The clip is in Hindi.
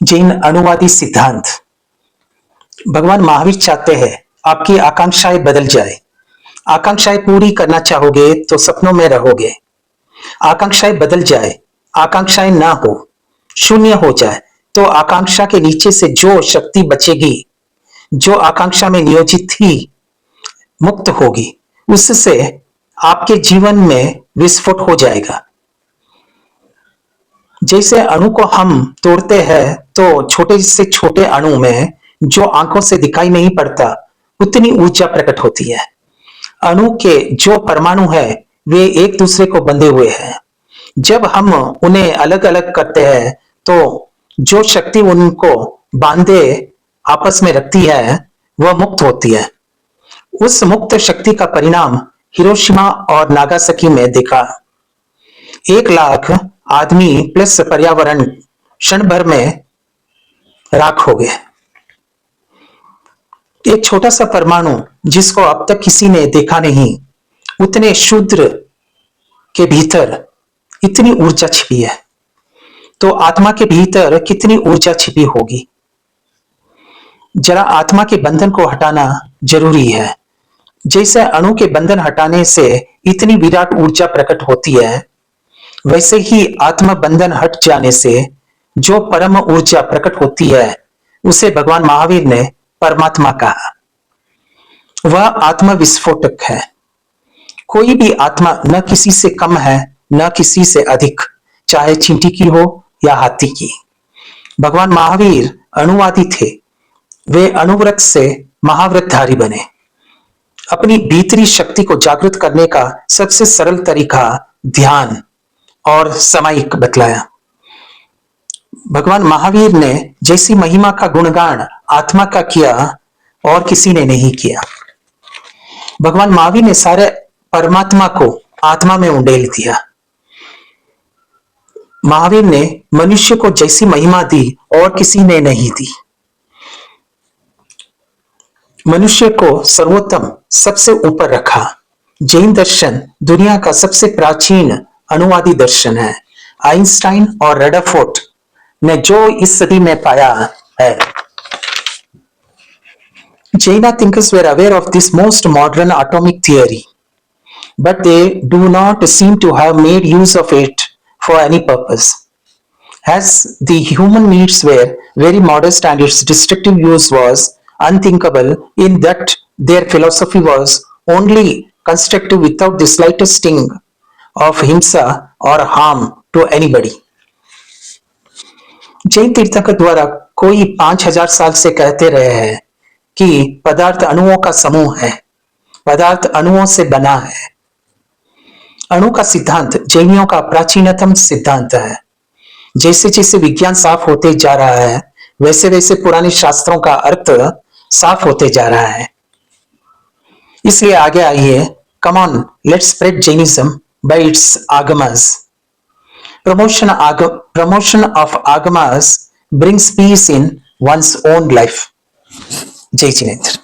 जैन अणुवादी सिद्धांत। भगवान महावीर चाहते हैं आपकी आकांक्षाएं बदल जाए। आकांक्षाएं पूरी करना चाहोगे तो सपनों में रहोगे। आकांक्षाएं बदल जाए, आकांक्षाएं ना हो, शून्य हो जाए तो आकांक्षा के नीचे से जो शक्ति बचेगी, जो आकांक्षा में नियोजित थी, मुक्त होगी, उससे आपके जीवन में विस्फोट हो जाएगा। जैसे अणु को हम तोड़ते हैं तो छोटे से छोटे अणु में जो आंखों से दिखाई नहीं पड़ता उतनी ऊर्जा प्रकट होती है। अणु के जो परमाणु है वे एक दूसरे को बंधे हुए हैं। जब हम उन्हें अलग अलग करते हैं तो जो शक्ति उनको बांधे आपस में रखती है वह मुक्त होती है। उस मुक्त शक्ति का परिणाम हिरोशिमा और नागासाकी में देखा। 1,00,000 आदमी प्लस पर्यावरण क्षण भर में राख हो गए। एक छोटा सा परमाणु जिसको अब तक किसी ने देखा नहीं, उतने शूद्र के भीतर इतनी ऊर्जा छिपी है, तो आत्मा के भीतर कितनी ऊर्जा छिपी होगी। जरा आत्मा के बंधन को हटाना जरूरी है। जैसे अणु के बंधन हटाने से इतनी विराट ऊर्जा प्रकट होती है, वैसे ही आत्म बंधन हट जाने से जो परम ऊर्जा प्रकट होती है उसे भगवान महावीर ने परमात्मा कहा। वह आत्म विस्फोटक है। कोई भी आत्मा न किसी से कम है न किसी से अधिक, चाहे चींटी की हो या हाथी की। भगवान महावीर अणुवादी थे। वे अणुव्रत से महाव्रतधारी बने। अपनी भीतरी शक्ति को जागृत करने का सबसे सरल तरीका ध्यान और सामायिक बतलाया। भगवान महावीर ने जैसी महिमा का गुणगान आत्मा का किया और किसी ने नहीं किया। भगवान महावीर ने सारे परमात्मा को आत्मा में उंडेल दिया। महावीर ने मनुष्य को जैसी महिमा दी और किसी ने नहीं दी। मनुष्य को सर्वोत्तम सबसे ऊपर रखा। जैन दर्शन दुनिया का सबसे प्राचीन अणुवादी दर्शन है। आइंस्टाइन और रदरफोर्ड ने जो इस सदी में पाया है। Jaina thinkers were aware of this most modern atomic theory, but they do not seem to have made use of it for any purpose. As the human needs were very modest and its destructive use was unthinkable, in that their philosophy was only constructive without the slightest sting of himsa or harm to anybody. Jain तीर्थंकर द्वारा कोई 5,000 साल से कहते रहे हैं कि पदार्थ अणुओं का समूह है, पदार्थ अणुओं से बना है। अणु का सिद्धांत जैनियों का प्राचीनतम सिद्धांत है। जैसे जैसे विज्ञान साफ होते जा रहा है वैसे वैसे पुराने शास्त्रों का अर्थ साफ होते जा रहा है। इसलिए आगे आइए, come on let's spread Jainism by its agamas. Promotion of agamas brings peace in one's own life. Jai Jineन्द्र।